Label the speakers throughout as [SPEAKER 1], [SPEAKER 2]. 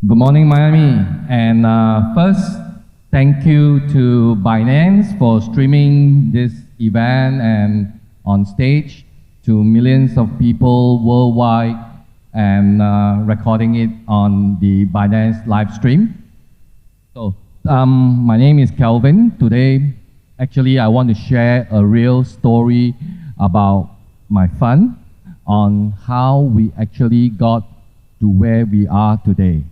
[SPEAKER 1] Good morning, Miami. And first, thank you to Binance for streaming this event and on stage to millions of people worldwide and recording it on the Binance live stream. So, my name is Kelvin. Today, actually, I want to share a real story about my fund on how we actually got to where we are today.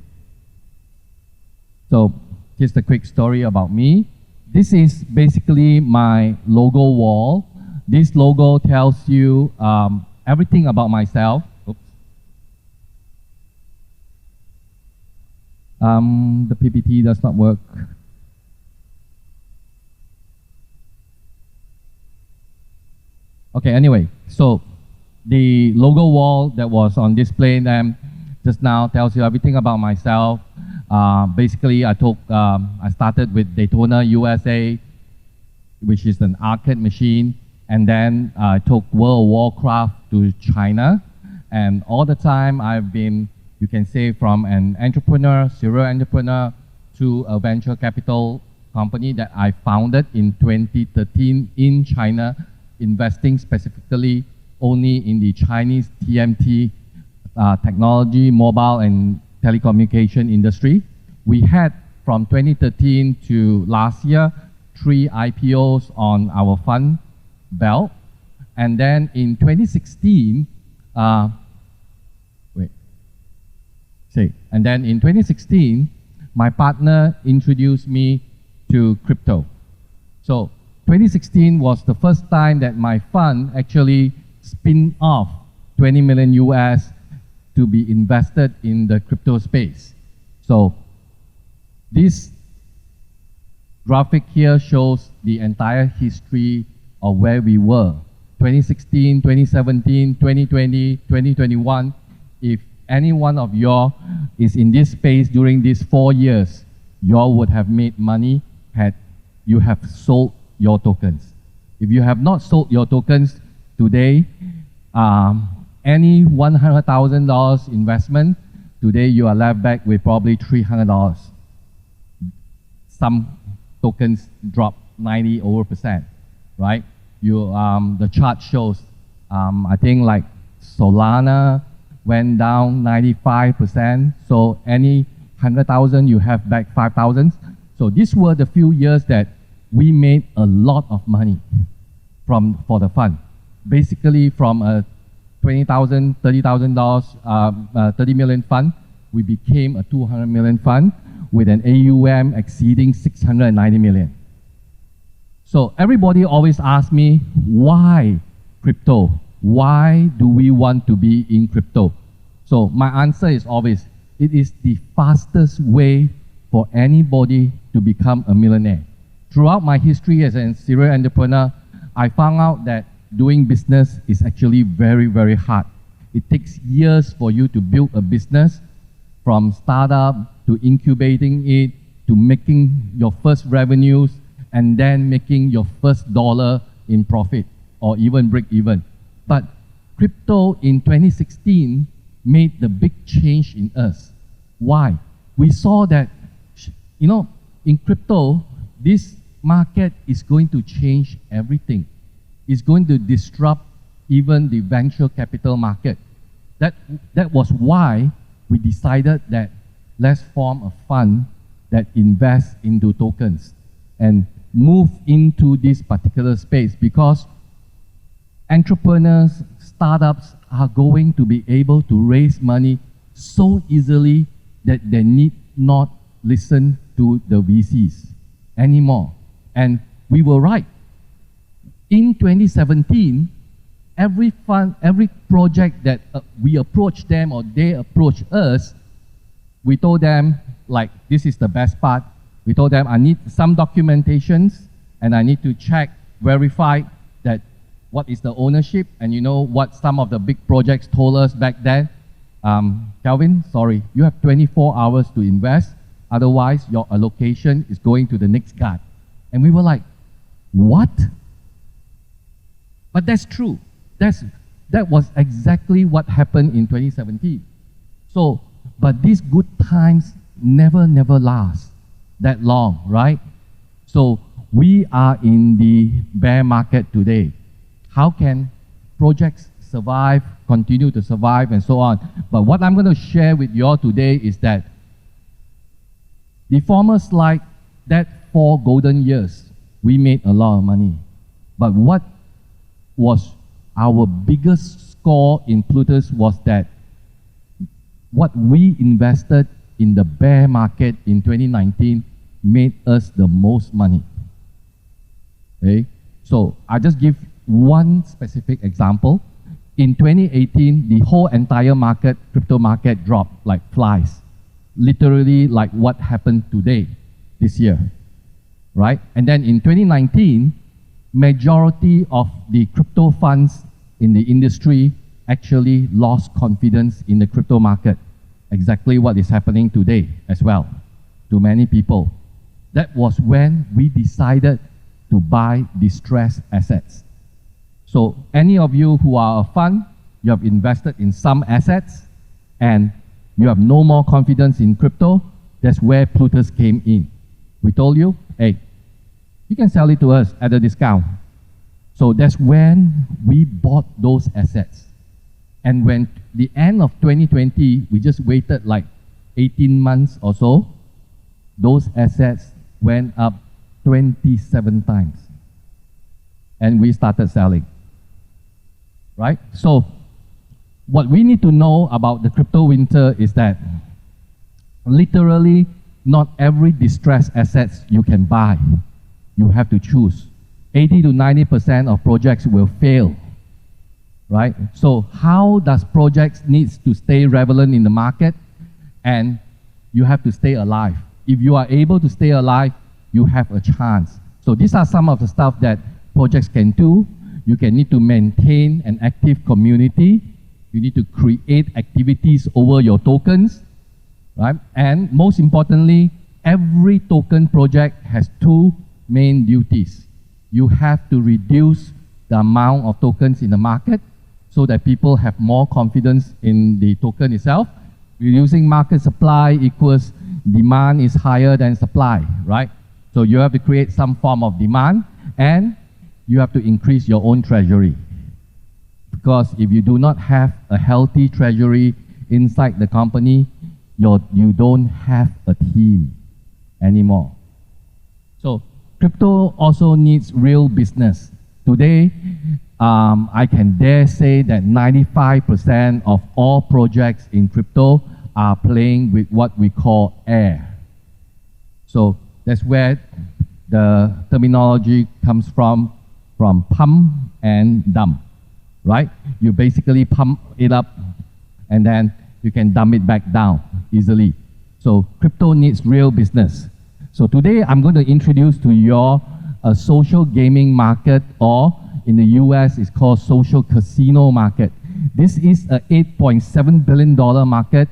[SPEAKER 1] So here's a quick story about me. This is basically my logo wall. This logo tells you everything about myself. Oops. The PPT does not work. Okay, anyway, so the logo wall that was on display just now tells you everything about myself. Basically, I started with Daytona, USA, which is an arcade machine, and then I took World of Warcraft to China. And all the time I've been, you can say, from an entrepreneur, serial entrepreneur, to a venture capital company that I founded in 2013 in China, investing specifically only in the Chinese TMT technology, mobile, and telecommunication industry. We had, from 2013 to last year, 3 IPOs on our fund belt. And then in 2016, and then in 2016, my partner introduced me to crypto. So 2016 was the first time that my fund actually spin off 20 million US to be invested in the crypto space. So this graphic here shows the entire history of where we were. 2016, 2017, 2020, 2021. If any one of y'all is in this space during these 4 years, y'all would have made money had you have sold your tokens. If you have not sold your tokens today, any $100,000 investment, today you are left back with probably $300. Some tokens drop 90%, right? The chart shows, I think like Solana went down 95%. So any 100,000, you have back 5,000. So these were the few years that we made a lot of money for the fund. Basically, from a $20,000, $30,000, 30 million fund, we became a 200 million fund with an AUM exceeding 690 million. So everybody always asks me, why crypto? Why do we want to be in crypto? So my answer is always, it is the fastest way for anybody to become a millionaire. Throughout my history as a serial entrepreneur, I found out that doing business is actually very, very hard. It takes years for you to build a business, from startup to incubating it, to making your first revenues, and then making your first dollar in profit, or even break even. But crypto in 2016 made the big change in us. Why? We saw that, in crypto, this market is going to change everything. It's going to disrupt even the venture capital market. That was why we decided that let's form a fund that invests into tokens and move into this particular space, because entrepreneurs, startups are going to be able to raise money so easily that they need not listen to the VCs anymore. And we were right. In 2017, every fund, every project that we approach them or they approach us, we told them, like, this is the best part. We told them, I need some documentations and I need to check, verify that what is the ownership. And you know what some of the big projects told us back then? Kelvin, sorry, you have 24 hours to invest. Otherwise, your allocation is going to the next guy. And we were like, what? But that's true. That was exactly what happened in 2017. So, but these good times never last that long, right? So we are in the bear market today. How can projects survive, continue to survive, and so on? But what I'm going to share with you all today is that the former slide, that 4 golden years, we made a lot of money. But what was our biggest score in Plutus was that what we invested in the bear market in 2019 made us the most money. Okay? So I just give one specific example. In 2018, the whole entire market, crypto market, dropped like flies. Literally like what happened today, this year, right? And then in 2019, majority of the crypto funds in the industry actually lost confidence in the crypto market. Exactly what is happening today as well to many people. That was when we decided to buy distressed assets. So any of you who are a fund, you have invested in some assets and you have no more confidence in crypto, that's where Plutus came in. We told you, hey, you can sell it to us at a discount. So that's when we bought those assets. And when the end of 2020, we just waited like 18 months or so, those assets went up 27 times. And we started selling. Right? So what we need to know about the crypto winter is that literally not every distressed assets you can buy. You have to choose. 80 to 90% of projects will fail. Right? So how does projects needs to stay relevant in the market? And you have to stay alive. If you are able to stay alive, you have a chance. So these are some of the stuff that projects can do. You can need to maintain an active community. You need to create activities over your tokens, right? And most importantly, every token project has 2 main duties. You have to reduce the amount of tokens in the market so that people have more confidence in the token itself. Reducing market supply equals demand is higher than supply, right? So you have to create some form of demand and you have to increase your own treasury. Because if you do not have a healthy treasury inside the company, you don't have a team anymore. So crypto also needs real business. Today, I can dare say that 95% of all projects in crypto are playing with what we call air. So that's where the terminology comes from pump and dump, right? You basically pump it up and then you can dump it back down easily. So crypto needs real business. So today I'm going to introduce to you a social gaming market, or in the US it's called social casino market. This is a $8.7 billion market,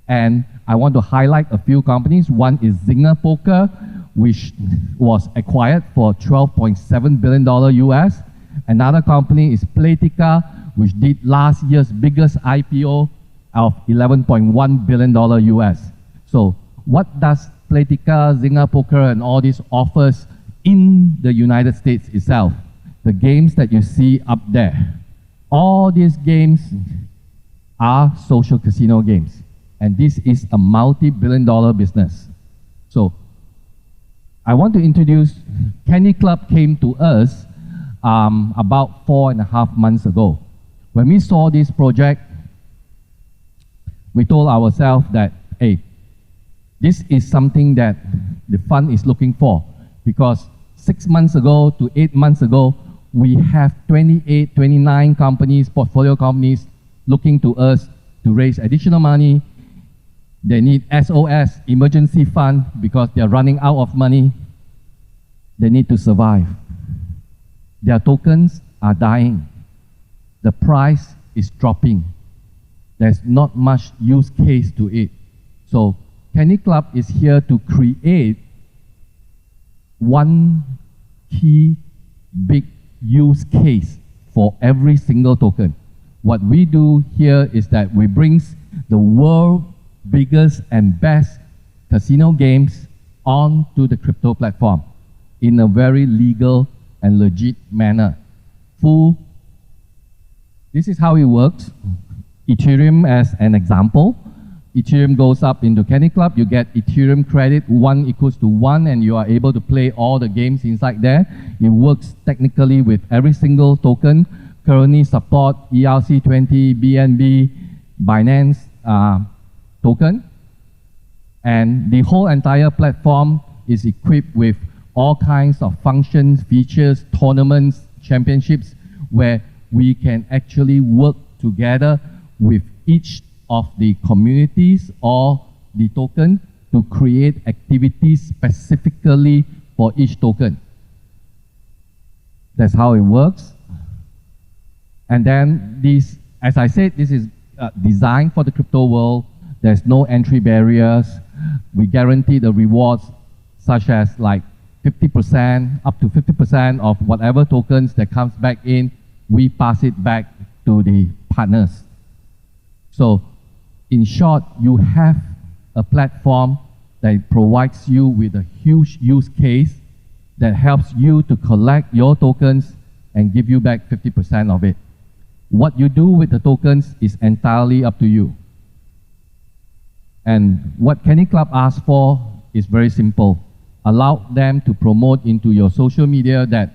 [SPEAKER 1] and I want to highlight a few companies. One is Zinger Poker, which was acquired for $12.7 billion US. Another company is Playtika, which did last year's biggest IPO of $11.1 billion US. So what does Playtika, Zinger Poker, and all these offers in the United States itself? The games that you see up there. All these games are social casino games. And this is a multi-billion-dollar business. So I want to introduce, Candy Club came to us about 4.5 months ago. When we saw this project, we told ourselves that, hey, this is something that the fund is looking for, because 6 months ago to 8 months ago, we have 28, 29 companies, portfolio companies, looking to us to raise additional money. They need SOS, emergency fund, because they're running out of money. They need to survive. Their tokens are dying. The price is dropping. There's not much use case to it. So Candy Club is here to create one key big use case for every single token. What we do here is that we bring the world's biggest and best casino games onto the crypto platform in a very legal and legit manner. This is how it works. Ethereum as an example. Ethereum goes up into Candy Club, you get Ethereum credit, 1 equals to 1, and you are able to play all the games inside there. It works technically with every single token. Currently support ERC20, BNB, Binance token. And the whole entire platform is equipped with all kinds of functions, features, tournaments, championships, where we can actually work together with each of the communities or the token to create activities specifically for each token. That's how it works. And then this, as I said, this is designed for the crypto world. There's no entry barriers. We guarantee the rewards such as like 50%, up to 50% of whatever tokens that comes back in, we pass it back to the partners. So in short, you have a platform that provides you with a huge use case that helps you to collect your tokens and give you back 50% of it. What you do with the tokens is entirely up to you. And what Candy Club asks for is very simple. Allow them to promote into your social media that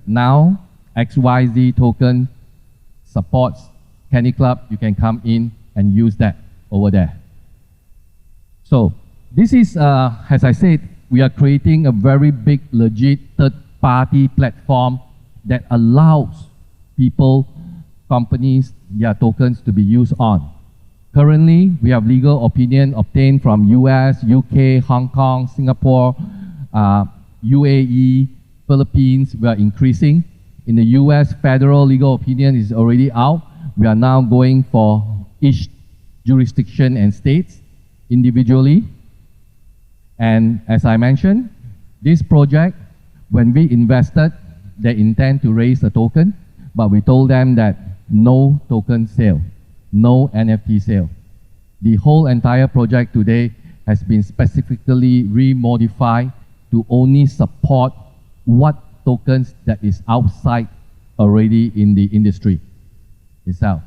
[SPEAKER 1] now XYZ token supports Candy Club. You can come in and use that over there. So this is, as I said, we are creating a very big, legit third-party platform that allows people, companies, their tokens to be used on. Currently, we have legal opinion obtained from US, UK, Hong Kong, Singapore, UAE, Philippines. We are increasing. In the US, federal legal opinion is already out. We are now going for each jurisdiction and states individually. And as I mentioned, this project, when we invested, they intend to raise a token, but we told them that no token sale, no NFT sale. The whole entire project today has been specifically remodified to only support what tokens that is outside already in the industry itself.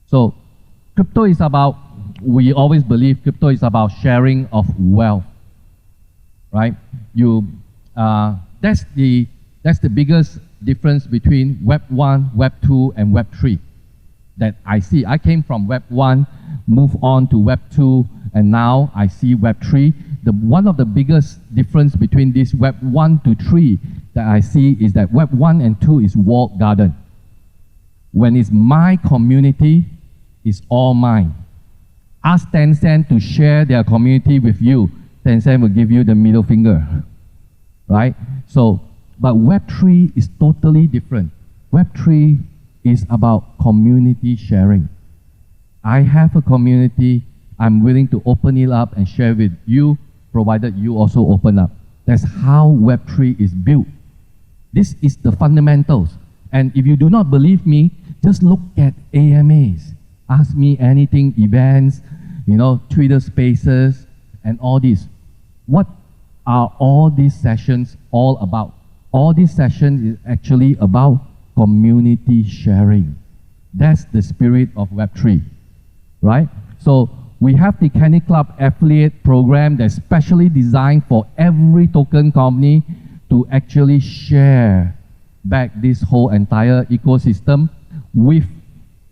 [SPEAKER 1] So crypto is about, we always believe crypto is about sharing of wealth, right? That's the biggest difference between Web 1, Web 2, and Web 3 that I see. I came from Web 1, moved on to Web 2, and now I see Web 3. One of the biggest difference between this Web 1 to 3 that I see is that Web 1 and 2 is walled garden. When it's my community, it's all mine. Ask Tencent to share their community with you. Tencent will give you the middle finger, right? So, but Web 3 is totally different. Web 3 is about community sharing. I have a community, I'm willing to open it up and share with you, provided you also open up. That's how Web 3 is built. This is the fundamentals. And if you do not believe me, just look at AMAs. Ask me anything, events, Twitter Spaces, and all this. What are all these sessions all about? All these sessions is actually about community sharing. That's the spirit of Web3, right? So we have the Candy Club affiliate program that's specially designed for every token company to actually share back this whole entire ecosystem with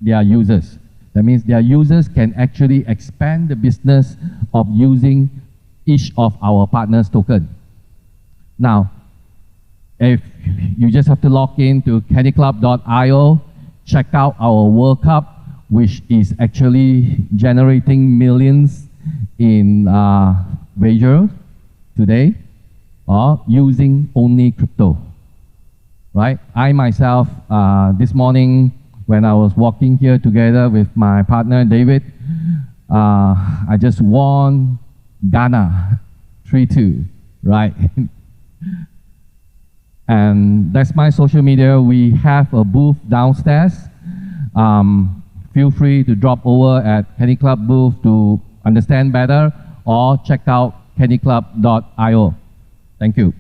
[SPEAKER 1] their users. That means their users can actually expand the business of using each of our partners' token. Now, if you just have to log in to candyclub.io, check out our World Cup, which is actually generating millions in wager today, using only crypto, right? I myself, this morning, when I was walking here together with my partner, David, I just won Ghana 3-2, right? And that's my social media. We have a booth downstairs. Feel free to drop over at Candy Club booth to understand better, or check out candyclub.io. Thank you.